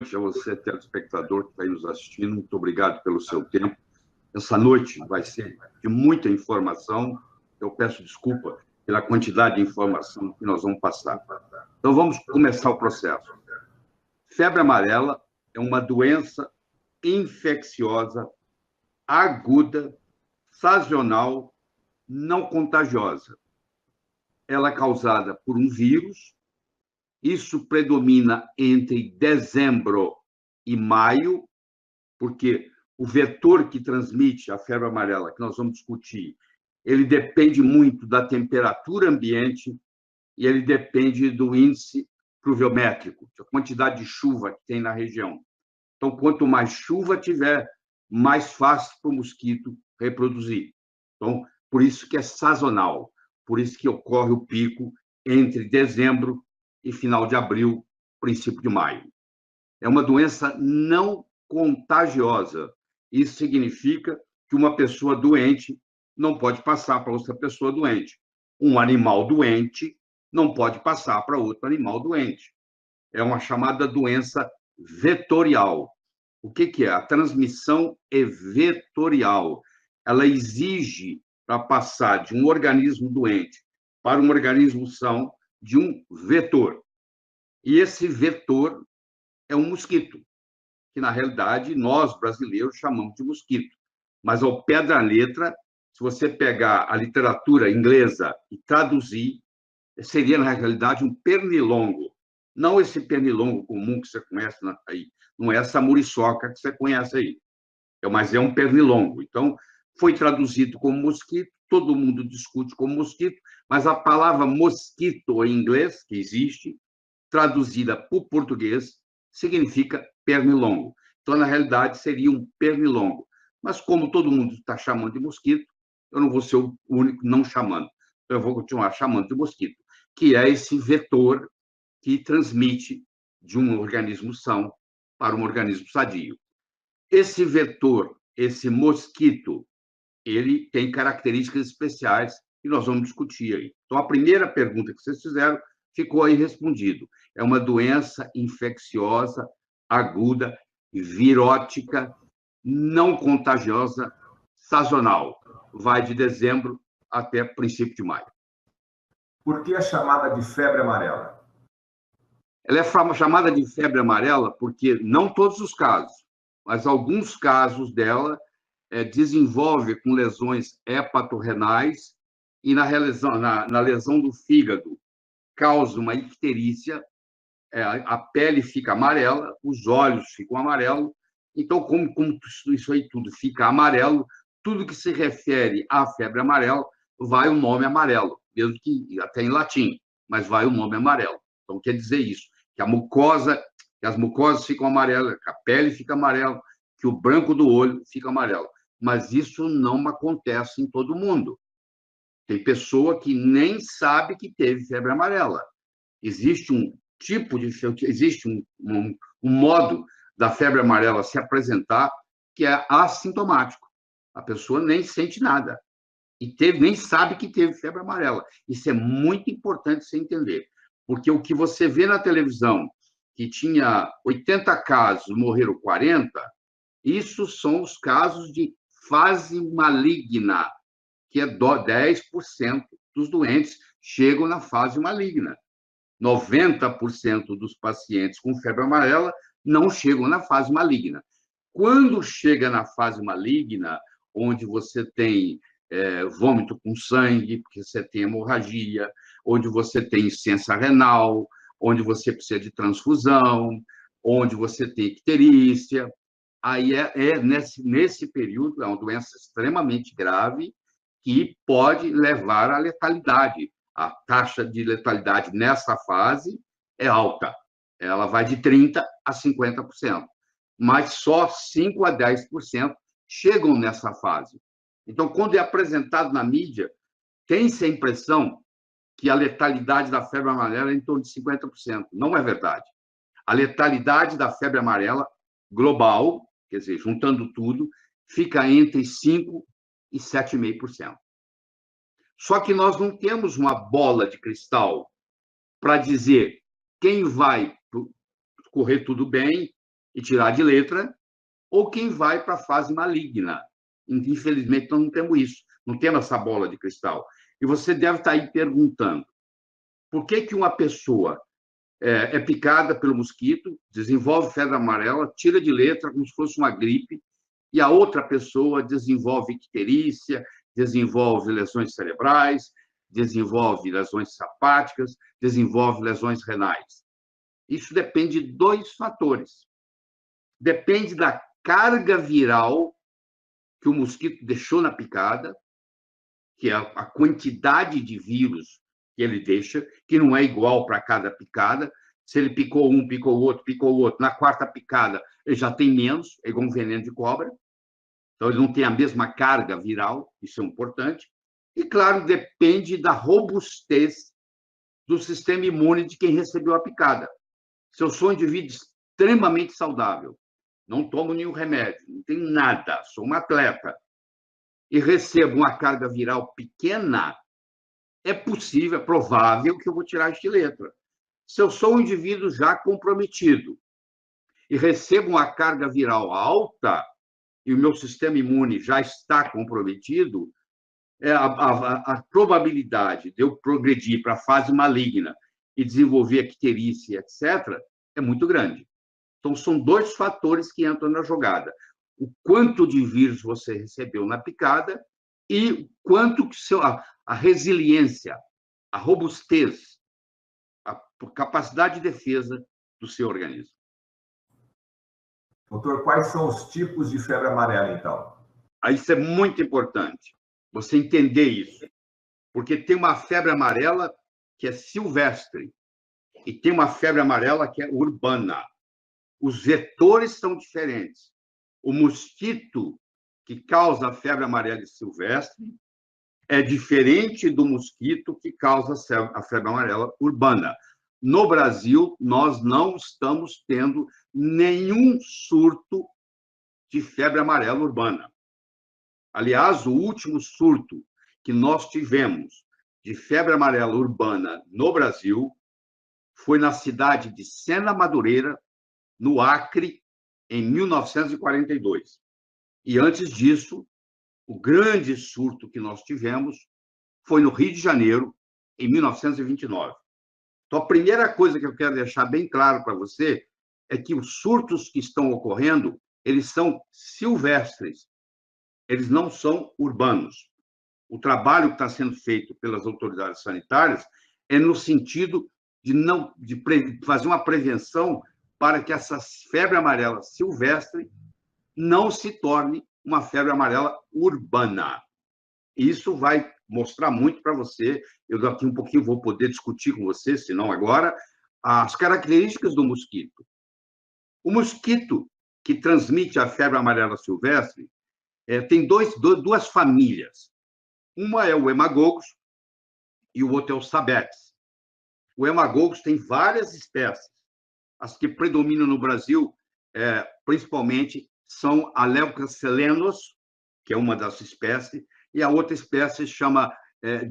a você, telespectador que está aí nos assistindo. Muito obrigado pelo seu tempo. Essa noite vai ser de muita informação. Eu peço desculpa pela quantidade de informação que nós vamos passar. Então, vamos começar o processo. Febre amarela é uma doença infecciosa, aguda, sazonal, não contagiosa. Ela é causada por um vírus. Isso predomina entre dezembro e maio, porque o vetor que transmite a febre amarela, que nós vamos discutir, ele depende muito da temperatura ambiente e ele depende do índice pluviométrico, a quantidade de chuva que tem na região. Então, quanto mais chuva tiver, mais fácil para o mosquito reproduzir. Então, por isso que é sazonal, por isso que ocorre o pico entre dezembro e final de abril, princípio de maio. É uma doença não contagiosa. Isso significa que uma pessoa doente não pode passar para outra pessoa doente. Um animal doente não pode passar para outro animal doente. É uma chamada doença vetorial. O que é? A transmissão é vetorial. Ela exige, para passar de um organismo doente para um organismo são, de um vetor. E esse vetor é um mosquito, que, na realidade, nós, brasileiros, chamamos de mosquito. Mas, ao pé da letra, se você pegar a literatura inglesa e traduzir, seria, na realidade, um pernilongo. Não esse pernilongo comum que você conhece aí, não é essa muriçoca que você conhece aí, mas é um pernilongo. Então, foi traduzido como mosquito, todo mundo discute como mosquito, mas a palavra mosquito em inglês, que existe, traduzida para o português, significa pernilongo. Então, na realidade, seria um pernilongo. Mas, como todo mundo está chamando de mosquito, eu não vou ser o único não chamando. Eu vou continuar chamando de mosquito, que é esse vetor que transmite de um organismo são para um organismo sadio. Esse vetor, esse mosquito, ele tem características especiais que nós vamos discutir aí. Então, a primeira pergunta que vocês fizeram ficou aí respondido. É uma doença infecciosa, aguda, virótica, não contagiosa, sazonal. Vai de dezembro até princípio de maio. Por que a chamada de febre amarela? Ela é chamada de febre amarela porque, não todos os casos, mas alguns casos dela desenvolve com lesões hepatorrenais e na lesão do fígado causa uma icterícia, a pele fica amarela, os olhos ficam amarelos. Então, como isso aí tudo fica amarelo, tudo que se refere à febre amarela vai o nome amarelo, mesmo que até em latim, mas vai o nome amarelo. Então, quer dizer isso, que as mucosas ficam amarelas, que a pele fica amarela, que o branco do olho fica amarelo. Mas isso não acontece em todo mundo. Tem pessoa que nem sabe que teve febre amarela. Existe um tipo de... Existe um modo da febre amarela se apresentar que é assintomático. A pessoa nem sente nada. E nem sabe que teve febre amarela. Isso é muito importante você entender. Porque o que você vê na televisão, que tinha 80 casos, morreram 40, isso são os casos de fase maligna, que é 10% dos doentes chegam na fase maligna. 90% dos pacientes com febre amarela não chegam na fase maligna. Quando chega na fase maligna, onde você tem vômito com sangue, porque você tem hemorragia, onde você tem insuficiência renal, onde você precisa de transfusão, onde você tem icterícia, aí nesse período, é uma doença extremamente grave que pode levar à letalidade. A taxa de letalidade nessa fase é alta. Ela vai de 30% a 50%. Mas só 5% a 10% chegam nessa fase. Então, quando é apresentado na mídia, tem-se a impressão que a letalidade da febre amarela é em torno de 50%. Não é verdade. A letalidade da febre amarela global, quer dizer, juntando tudo, fica entre 5% e 7,5%. Só que nós não temos uma bola de cristal para dizer quem vai correr tudo bem e tirar de letra, ou quem vai para a fase maligna. Infelizmente, nós não temos isso, não temos essa bola de cristal. E você deve estar aí perguntando, por que uma pessoa é picada pelo mosquito, desenvolve febre amarela, tira de letra como se fosse uma gripe, e a outra pessoa desenvolve icterícia, desenvolve lesões cerebrais, desenvolve lesões hepáticas, desenvolve lesões renais? Isso depende de dois fatores. Depende da carga viral que o mosquito deixou na picada, que é a quantidade de vírus que ele deixa, que não é igual para cada picada. Se ele picou um, picou o outro, na quarta picada ele já tem menos, é igual um veneno de cobra. Então, ele não tem a mesma carga viral, isso é importante. E, claro, depende da robustez do sistema imune de quem recebeu a picada. Se eu sou um indivíduo extremamente saudável, não tomo nenhum remédio, não tenho nada, sou um atleta, e recebo uma carga viral pequena, é possível, é provável que eu vou tirar de letra. Se eu sou um indivíduo já comprometido e recebo uma carga viral alta e o meu sistema imune já está comprometido, a probabilidade de eu progredir para a fase maligna e desenvolver icterícia, etc., é muito grande. Então, são dois fatores que entram na jogada. O quanto de vírus você recebeu na picada e o quanto que a resiliência, a robustez, a capacidade de defesa do seu organismo. Doutor, quais são os tipos de febre amarela, então? Isso é muito importante, você entender isso. Porque tem uma febre amarela que é silvestre e tem uma febre amarela que é urbana. Os vetores são diferentes. O mosquito que causa a febre amarela silvestre é diferente do mosquito que causa a febre amarela urbana. No Brasil, nós não estamos tendo nenhum surto de febre amarela urbana. Aliás, o último surto que nós tivemos de febre amarela urbana no Brasil foi na cidade de Sena Madureira, no Acre, em 1942. E antes disso, o grande surto que nós tivemos foi no Rio de Janeiro, em 1929. Então, a primeira coisa que eu quero deixar bem claro para você é que os surtos que estão ocorrendo, eles são silvestres, eles não são urbanos. O trabalho que está sendo feito pelas autoridades sanitárias é no sentido de fazer uma prevenção para que essa febre amarela silvestre não se torne uma febre amarela urbana. Isso vai mostrar muito para você. Eu daqui um pouquinho vou poder discutir com você, se não agora, as características do mosquito. O mosquito que transmite a febre amarela silvestre tem duas famílias. Uma é o Haemococcus e o outro é o Sabetes. O Haemococcus tem várias espécies. As que predominam no Brasil, principalmente, são a Leucocelenos, que é uma das espécies, e a outra espécie se chama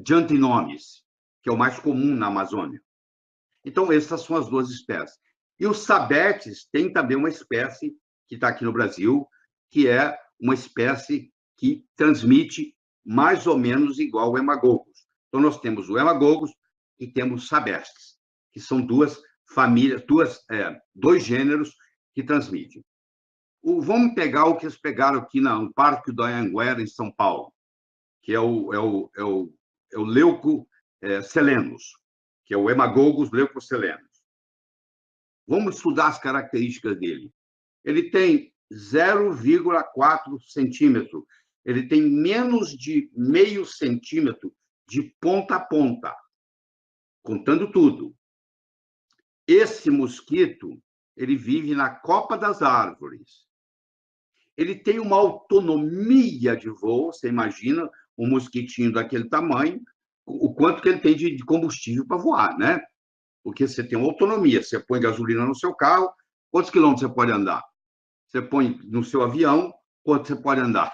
Giantinomis, que é o mais comum na Amazônia. Então, essas são as duas espécies. E o Sabetes tem também uma espécie que está aqui no Brasil, que é uma espécie que transmite mais ou menos igual ao Haemococcus. Então, nós temos o Haemococcus e temos o Sabetes, que são duas famílias, dois gêneros que transmitem. Vamos pegar o que eles pegaram aqui no Parque do Anhanguera, em São Paulo, que é o Leucocelenos, que é o Haemococcus leucocelenos. Vamos estudar as características dele. Ele tem 0,4 centímetro. Ele tem menos de meio centímetro de ponta a ponta, contando tudo. Esse mosquito, ele vive na copa das árvores. Ele tem uma autonomia de voo, você imagina um mosquitinho daquele tamanho, o quanto que ele tem de combustível para voar, né? Porque você tem uma autonomia, você põe gasolina no seu carro, quantos quilômetros você pode andar? Você põe no seu avião, quanto você pode andar?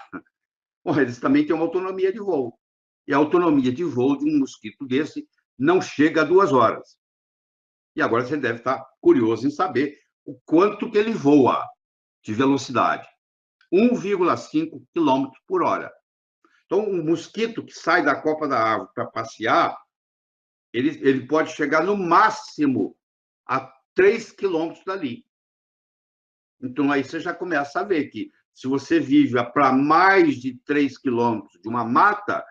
Bom, eles também têm uma autonomia de voo. E a autonomia de voo de um mosquito desse não chega a 2 horas. E agora você deve estar curioso em saber o quanto que ele voa. de velocidade, 1,5 km por hora. Então, um mosquito que sai da copa da árvore para passear, ele pode chegar no máximo a 3 quilômetros dali. Então, aí você já começa a ver que, se você vive para mais de 3 quilômetros de uma mata,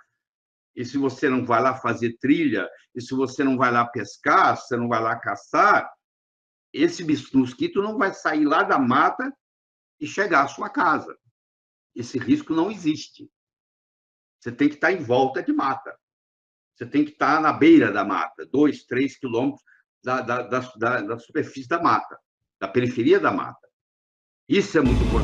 e se você não vai lá fazer trilha, e se você não vai lá pescar, se você não vai lá caçar, esse mosquito não vai sair lá da mata e chegar à sua casa. Esse risco não existe. Você tem que estar em volta de mata. Você tem que estar na beira da mata, 2, 3 quilômetros da superfície da mata, da periferia da mata. Isso é muito importante.